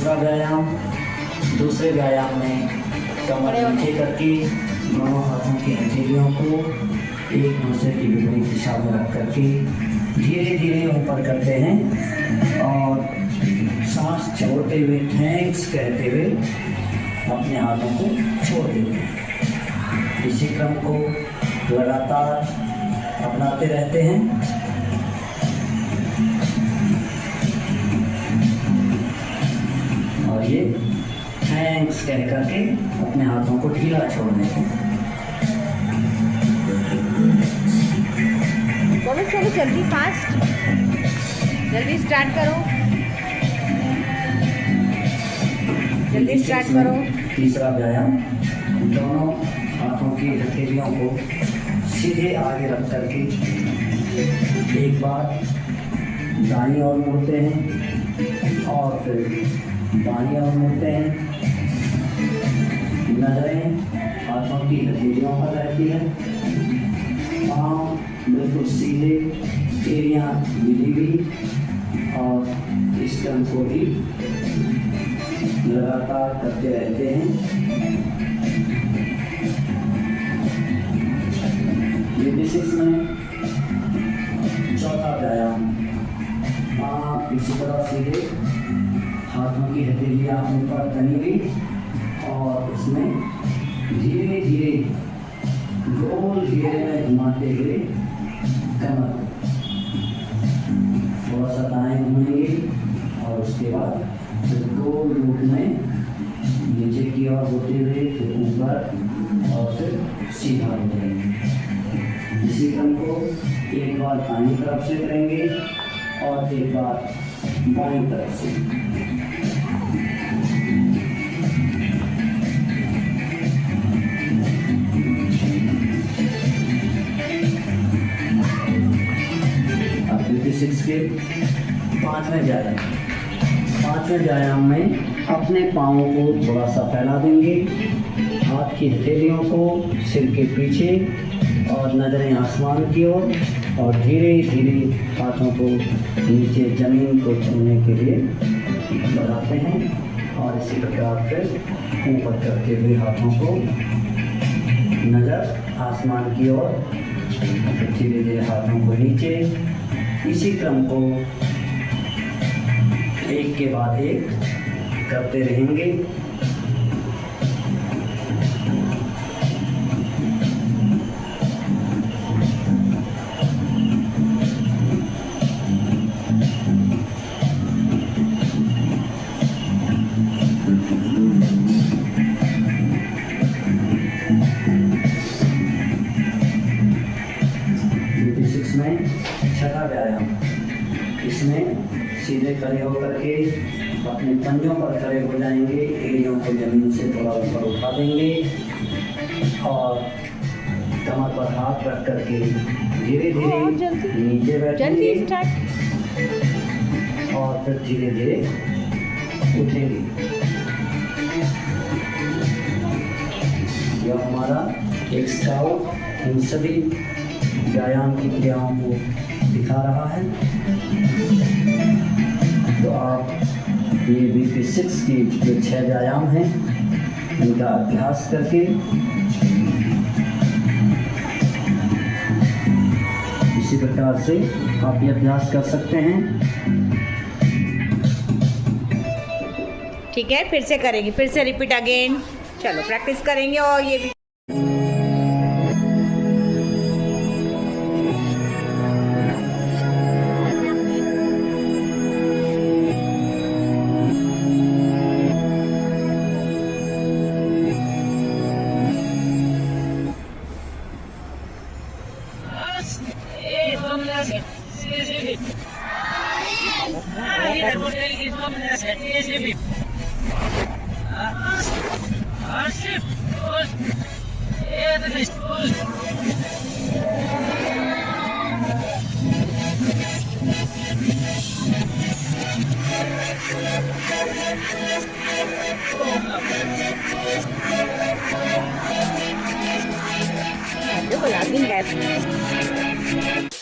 दूसरा व्यायाम। दूसरे व्यायाम में कमर नीचे करके दोनों हाथों की हथेलियों को एक दूसरे की विपरीत दिशा में रख करके धीरे धीरे ऊपर करते हैं और सांस छोड़ते हुए थैंक्स कहते हुए अपने हाथों को छोड़ देते हैं। इसी क्रम को लगातार अपनाते रहते हैं। और ये थैंक्स कह करके अपने हाथों को ढीला छोड़ देते हैं। चलो जल्दी फास्ट, जल्दी स्टार्ट करो, जल्दी स्टार्ट करो। तीसरा व्यायाम, दोनों हाथों की हथेलियों को सीधे आगे रख करके एक बार दाईं ओर मुड़ते हैं और फिर बाईं ओर मुड़ते हैं। नजरें हाथों की हथेलियों पर रहती है, पाँव बिल्कुल सीधे, एड़ियाँ मिली हुई और इस क्रम को भी लगातार करते रहते हैं। ये बेसिक्स में चौथा व्यायाम, पाँव इसी तरह सीधे, हाथों की हथेलियाँ ऊपर तनी हुई और उसमें धीरे धीरे गोल घेरे में घुमाते हुए कमर थोड़ा सा दाएं घुमाएंगे और उसके बाद फिर गोल रूप में नीचे की ओर होते हुए फिर ऊपर और फिर सीधा हो जाएंगे। इसी क्रम को एक बार दाईं तरफ से करेंगे और एक बार बाईं तरफ से। के पांचवें व्यायाम में अपने पाँवों को थोड़ा सा फैला देंगे, हाथ की हथेलियों को सिर के पीछे और नज़रें आसमान की ओर और धीरे धीरे हाथों को नीचे ज़मीन को छूने के लिए बढ़ाते हैं और इसी प्रकार फिर ऊपर करते हुए हाथों को नज़र आसमान की ओर, धीरे धीरे हाथों को नीचे। इसी क्रम को एक के बाद एक करते रहेंगे। छठा व्यायाम, इसमें सीधे खड़े होकर के अपने पंजों पर खड़े हो जाएंगे, एड़ियों को जमीन से थोड़ा ऊपर उठा देंगे और कमर पर हाथ रख करके धीरे धीरे नीचे बैठेंगे और फिर धीरे धीरे उठेंगे। यह हमारा एक स्काउट इन सभी व्यायाम की क्रियाओं को दिखा रहा है। तो आप ये BP6 की जो 6 व्यायाम हैं इनका अभ्यास करके इसी प्रकार से आप ये अभ्यास कर सकते हैं। ठीक है, फिर से करेंगे, फिर से रिपीट अगेन। चलो प्रैक्टिस करेंगे और ये भी Rất là kinh đẹp.